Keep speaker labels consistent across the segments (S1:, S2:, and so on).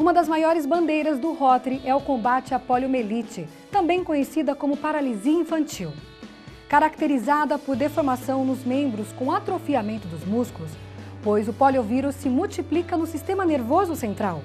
S1: Uma das maiores bandeiras do Rotary é o combate à poliomielite, também conhecida como paralisia infantil. Caracterizada por deformação nos membros com atrofiamento dos músculos, pois o poliovírus se multiplica no sistema nervoso central.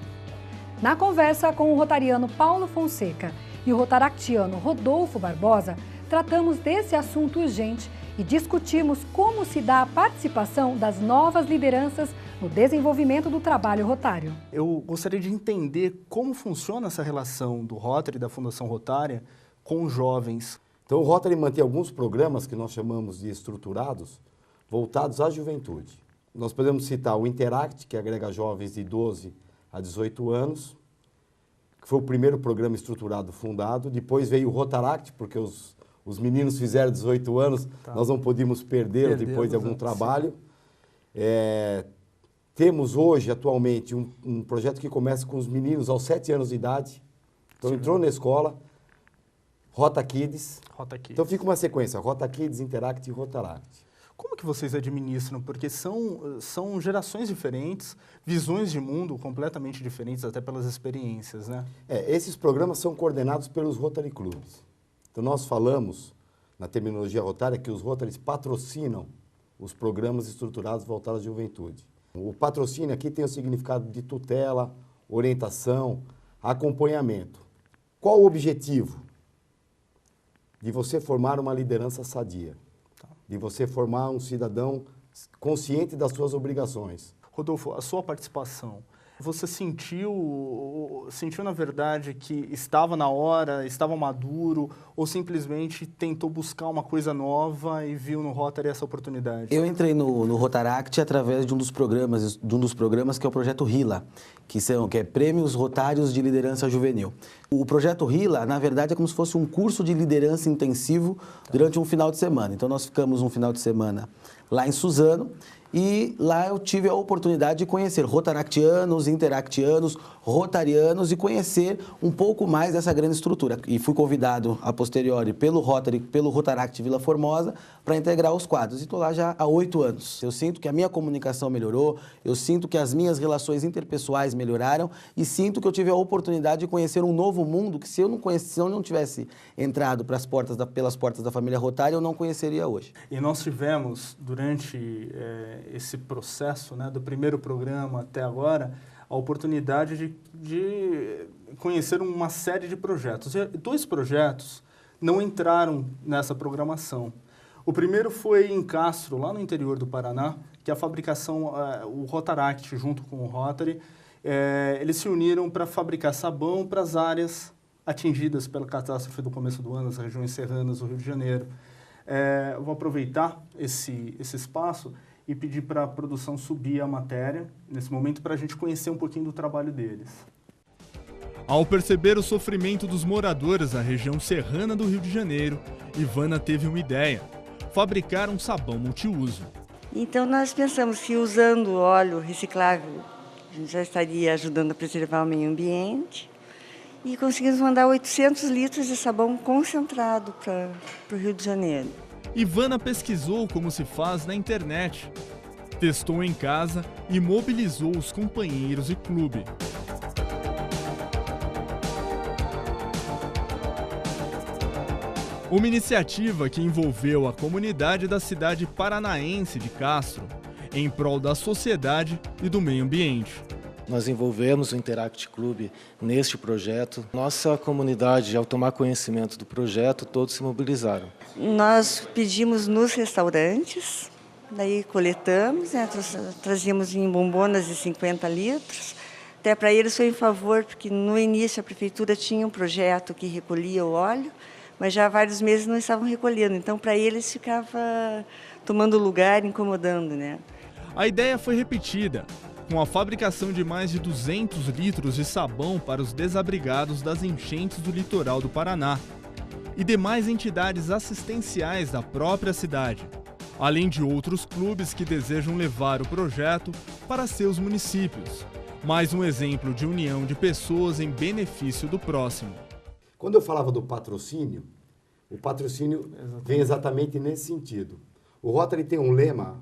S1: Na conversa com o rotariano Paulo Fonseca e o rotaractiano Rodolfo Barbosa, tratamos desse assunto urgente e discutimos como se dá a participação das novas lideranças no desenvolvimento do trabalho rotário.
S2: Eu gostaria de entender como funciona essa relação do Rotary, da Fundação Rotária, com os jovens.
S3: Então, o Rotary mantém alguns programas que nós chamamos de estruturados, voltados à juventude. Nós podemos citar o Interact, que agrega jovens de 12 a 18 anos, que foi o primeiro programa estruturado fundado. Depois veio o Rotaract, porque os meninos fizeram 18 anos, nós não podíamos perdê-los depois de algum trabalho. Temos hoje, atualmente, um projeto que começa com os meninos aos 7 anos de idade. Então, entrou na escola, Rota Kids. Então, fica uma sequência, Rota Kids, Interact e Rotaract.
S2: Como que vocês administram? Porque são gerações diferentes, visões de mundo completamente diferentes, até pelas experiências, né?
S3: Esses programas são coordenados pelos Rotary Clubs. Então, nós falamos, na terminologia rotária, que os Rotarys patrocinam os programas estruturados voltados à juventude. O patrocínio aqui tem o significado de tutela, orientação, acompanhamento. Qual o objetivo? De você formar uma liderança sadia, de você formar um cidadão consciente das suas obrigações.
S2: Rodolfo, a sua participação, você sentiu na verdade que estava na hora, estava maduro, ou simplesmente tentou buscar uma coisa nova e viu no Rotary essa oportunidade?
S4: Eu entrei no Rotaract através de um dos programas que é o Projeto RILA, que é Prêmios Rotários de Liderança Juvenil. O Projeto RILA, na verdade, é como se fosse um curso de liderança intensivo durante um final de semana. Então, nós ficamos um final de semana lá em Suzano, e lá eu tive a oportunidade de conhecer rotaractianos, interactianos, rotarianos e conhecer um pouco mais dessa grande estrutura. E fui convidado, a posteriori, pelo Rotary, pelo Rotaract Vila Formosa, para integrar os quadros. E estou lá já há 8 anos. Eu sinto que a minha comunicação melhorou, eu sinto que as minhas relações interpessoais melhoraram e sinto que eu tive a oportunidade de conhecer um novo mundo que se eu não tivesse entrado pelas portas da família Rotária, eu não conheceria hoje.
S2: E nós tivemos, durante esse processo, né, do primeiro programa até agora, a oportunidade de conhecer uma série de projetos. E 2 projetos não entraram nessa programação. O primeiro foi em Castro, lá no interior do Paraná, que a fabricação, o Rotaract junto com o Rotary, eles se uniram para fabricar sabão para as áreas atingidas pela catástrofe do começo do ano, as regiões serranas do Rio de Janeiro. Eu vou aproveitar esse espaço e pedir para a produção subir a matéria, nesse momento, para a gente conhecer um pouquinho do trabalho deles.
S5: Ao perceber o sofrimento dos moradores da região serrana do Rio de Janeiro, Ivana teve uma ideia: fabricar um sabão multiuso.
S6: Então nós pensamos que usando óleo reciclável, a gente já estaria ajudando a preservar o meio ambiente e conseguimos mandar 800 litros de sabão concentrado para o Rio de Janeiro.
S5: Ivana pesquisou como se faz na internet, testou em casa e mobilizou os companheiros e clube. Uma iniciativa que envolveu a comunidade da cidade paranaense de Castro, em prol da sociedade e do meio ambiente.
S7: Nós envolvemos o Interact Club neste projeto. Nossa comunidade, ao tomar conhecimento do projeto, todos se mobilizaram.
S6: Nós pedimos nos restaurantes, daí coletamos, né, trazíamos em bombonas de 50 litros. Até para eles foi em favor, porque no início a prefeitura tinha um projeto que recolhia o óleo, mas já há vários meses não estavam recolhendo. Então, para eles ficava tomando lugar, incomodando, né?
S5: A ideia foi repetida, com a fabricação de mais de 200 litros de sabão para os desabrigados das enchentes do litoral do Paraná e demais entidades assistenciais da própria cidade, além de outros clubes que desejam levar o projeto para seus municípios. Mais um exemplo de união de pessoas em benefício do próximo.
S3: Quando eu falava do patrocínio, o patrocínio vem exatamente nesse sentido. O Rotary tem um lema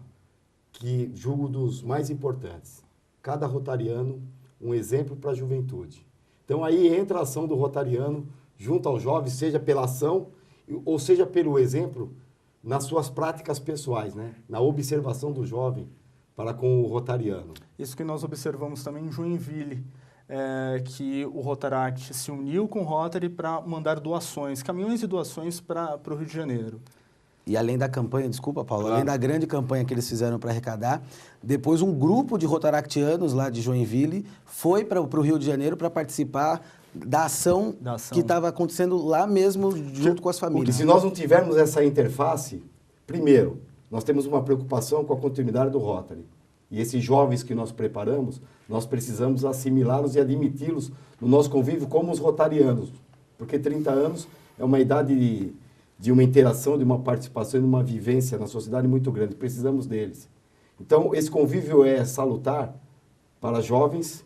S3: que julgo dos mais importantes. Cada rotariano um exemplo para a juventude. Então aí entra a ação do rotariano junto aos jovens, seja pela ação ou seja pelo exemplo nas suas práticas pessoais, né? Na observação do jovem para com o rotariano.
S2: Isso que nós observamos também em Joinville, que o Rotaract se uniu com o Rotary para mandar doações, caminhões de doações para o Rio de Janeiro.
S4: E além da campanha, desculpa, Paulo,
S3: Claro.
S4: além da grande campanha que eles fizeram para arrecadar, depois um grupo de rotaractianos lá de Joinville foi para o Rio de Janeiro para participar da ação que estava acontecendo lá mesmo, junto com as
S3: Porque
S4: famílias.
S3: se nós não tivermos essa interface, primeiro, nós temos uma preocupação com a continuidade do Rotary. E esses jovens que nós preparamos, nós precisamos assimilá-los e admiti-los no nosso convívio como os rotarianos. Porque 30 anos é uma idade de uma interação, de uma participação, de uma vivência na sociedade muito grande. Precisamos deles. Então, esse convívio é salutar para jovens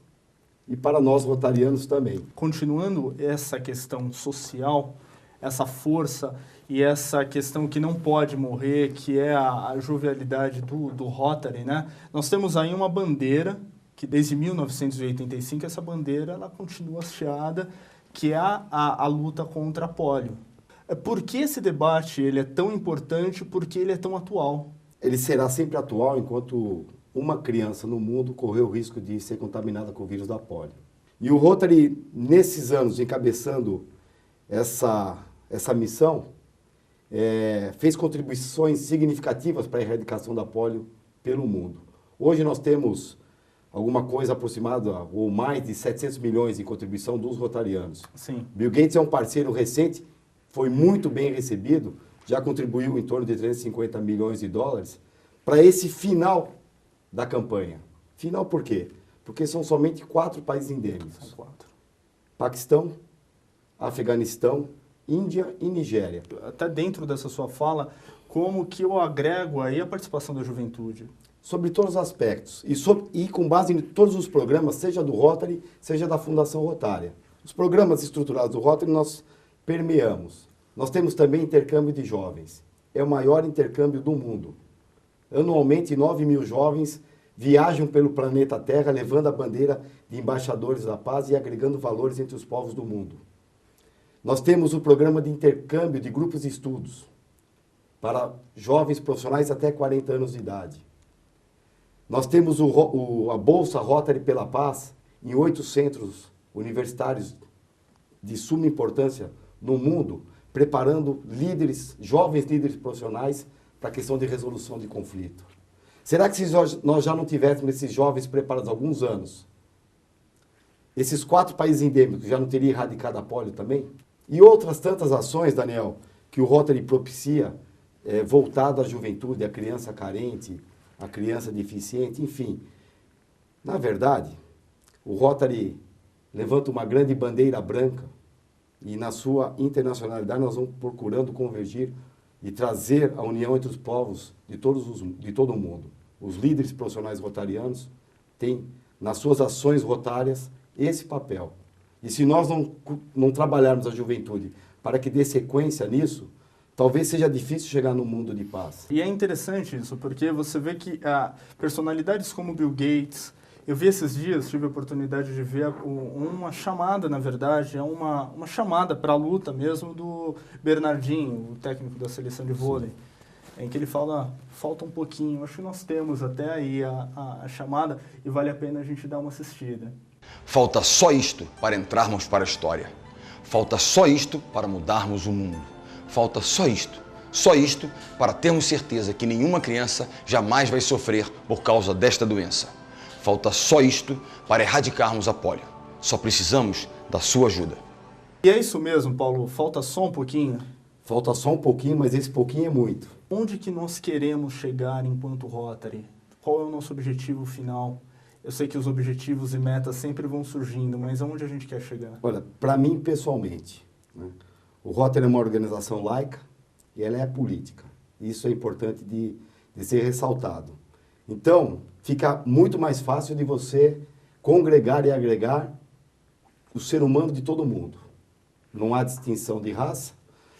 S3: e para nós rotarianos também.
S2: Continuando essa questão social, essa força e essa questão que não pode morrer, que é a jovialidade do Rotary, né? Nós temos aí uma bandeira, que desde 1985 essa bandeira ela continua hasteada, que é a luta contra a polio. Por que esse debate ele é tão importante? Porque ele é tão atual.
S3: Ele será sempre atual enquanto uma criança no mundo correu o risco de ser contaminada com o vírus da polio. E o Rotary, nesses anos, encabeçando essa missão, fez contribuições significativas para a erradicação da polio pelo mundo. Hoje nós temos alguma coisa aproximada, ou mais de 700 milhões em contribuição dos rotarianos.
S2: Sim.
S3: Bill Gates é um parceiro recente, foi muito bem recebido, já contribuiu em torno de 350 milhões de dólares para esse final da campanha. Final por quê? Porque são somente 4 países endêmicos.
S2: São 4.
S3: Paquistão, Afeganistão, Índia e Nigéria.
S2: Até dentro dessa sua fala, como que eu agrego aí a participação da juventude?
S3: Sobre todos os aspectos. E com base em todos os programas, seja do Rotary, seja da Fundação Rotária. Os programas estruturados do Rotary nós permeamos. Nós temos também intercâmbio de jovens. É o maior intercâmbio do mundo. Anualmente, 9 mil jovens viajam pelo planeta Terra, levando a bandeira de embaixadores da paz e agregando valores entre os povos do mundo. Nós temos o programa de intercâmbio de grupos de estudos para jovens profissionais até 40 anos de idade. Nós temos a Bolsa Rotary pela Paz em 8 centros universitários de suma importância no mundo, preparando jovens líderes profissionais para a questão de resolução de conflito. Será que se nós já não tivéssemos esses jovens preparados há alguns anos, esses 4 países endêmicos já não teriam erradicado a polio também? E outras tantas ações, Daniel, que o Rotary propicia, voltado à juventude, à criança carente, à criança deficiente, enfim. Na verdade, o Rotary levanta uma grande bandeira branca e na sua internacionalidade nós vamos procurando convergir e trazer a união entre os povos de todo o mundo. Os líderes profissionais rotarianos têm, nas suas ações rotárias, esse papel. E se nós não trabalharmos a juventude para que dê sequência nisso, talvez seja difícil chegar no mundo de paz.
S2: E é interessante isso, porque você vê que personalidades como Bill Gates, eu vi esses dias, tive a oportunidade de ver uma chamada, na verdade, uma chamada para a luta mesmo do Bernardinho, o técnico da seleção de vôlei, em que ele fala, falta um pouquinho, acho que nós temos até aí a chamada e vale a pena a gente dar uma assistida.
S8: Falta só isto para entrarmos para a história. Falta só isto para mudarmos o mundo. Falta só isto para termos certeza que nenhuma criança jamais vai sofrer por causa desta doença. Falta só isto para erradicarmos a polio. Só precisamos da sua ajuda.
S2: E é isso mesmo, Paulo, falta só um pouquinho?
S3: Falta só um pouquinho, mas esse pouquinho é muito.
S2: Onde que nós queremos chegar enquanto Rotary? Qual é o nosso objetivo final? Eu sei que os objetivos e metas sempre vão surgindo, mas aonde a gente quer chegar?
S3: Olha, para mim, pessoalmente, né, o Rotary é uma organização laica e ela é política. Isso é importante de ser ressaltado. Então, fica muito mais fácil de você congregar e agregar o ser humano de todo mundo. Não há distinção de raça,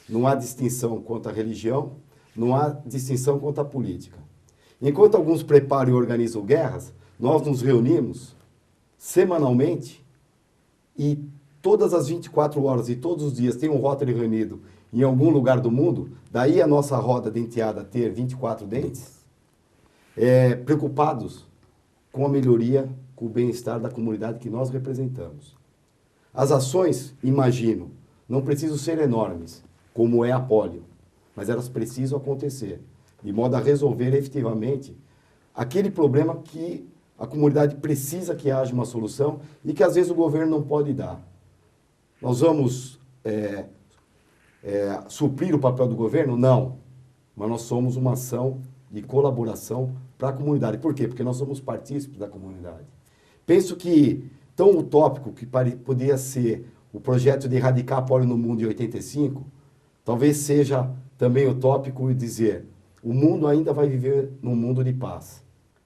S3: não há distinção quanto à religião, não há distinção quanto à política. Enquanto alguns preparam e organizam guerras, nós nos reunimos semanalmente e todas as 24 horas e todos os dias tem um Rotary reunido em algum lugar do mundo, daí a nossa roda denteada ter 24 dentes, preocupados com a melhoria, com o bem-estar da comunidade que nós representamos. As ações, imagino, não precisam ser enormes, como é a polio, mas elas precisam acontecer, de modo a resolver efetivamente aquele problema que a comunidade precisa que haja uma solução e que às vezes o governo não pode dar. Nós vamos suprir o papel do governo? Não. Mas nós somos uma ação de colaboração para a comunidade. Por quê? Porque nós somos partícipes da comunidade. Penso que, tão utópico que poderia ser o projeto de erradicar a polio no mundo em 85, talvez seja também utópico dizer o mundo ainda vai viver num mundo de paz.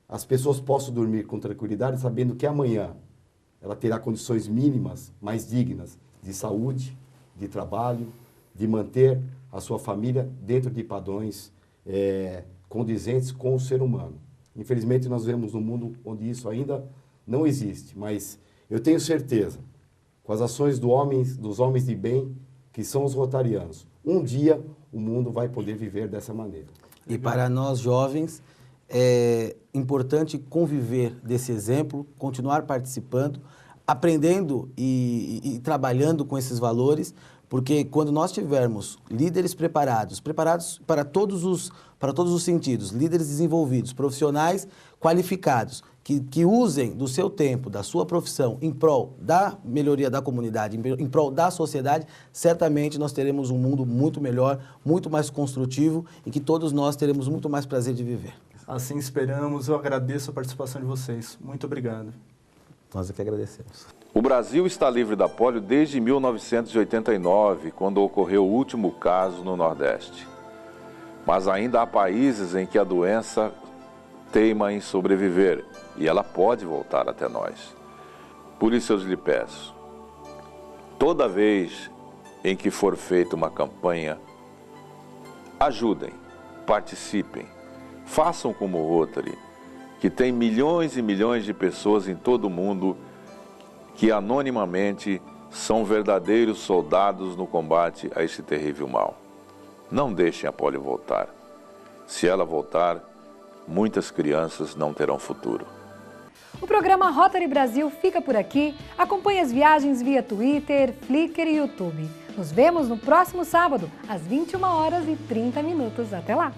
S3: As pessoas possam dormir com tranquilidade sabendo que amanhã ela terá condições mínimas, mais dignas, de saúde, de trabalho, de manter a sua família dentro de padrões condizentes com o ser humano. Infelizmente, nós vemos um mundo onde isso ainda não existe, mas eu tenho certeza, com as ações dos homens de bem, que são os rotarianos, um dia o mundo vai poder viver dessa maneira.
S4: E para nós jovens, é importante conviver desse exemplo, continuar participando, aprendendo e trabalhando com esses valores, porque quando nós tivermos líderes preparados para todos os sentidos, líderes desenvolvidos, profissionais qualificados, que usem do seu tempo, da sua profissão, em prol da melhoria da comunidade, em prol da sociedade, certamente nós teremos um mundo muito melhor, muito mais construtivo e que todos nós teremos muito mais prazer de viver.
S2: Assim esperamos. Eu agradeço a participação de vocês. Muito obrigado.
S4: Nós é que agradecemos.
S9: O Brasil está livre da polio desde 1989, quando ocorreu o último caso no Nordeste. Mas ainda há países em que a doença teima em sobreviver e ela pode voltar até nós. Por isso eu lhe peço, toda vez em que for feita uma campanha, ajudem, participem, façam como o Rotary, que tem milhões e milhões de pessoas em todo o mundo que anonimamente são verdadeiros soldados no combate a esse terrível mal. Não deixem a polio voltar. Se ela voltar, muitas crianças não terão futuro.
S1: O programa Rotary Brasil fica por aqui. Acompanhe as viagens via Twitter, Flickr e YouTube. Nos vemos no próximo sábado, às 21h30. Até lá!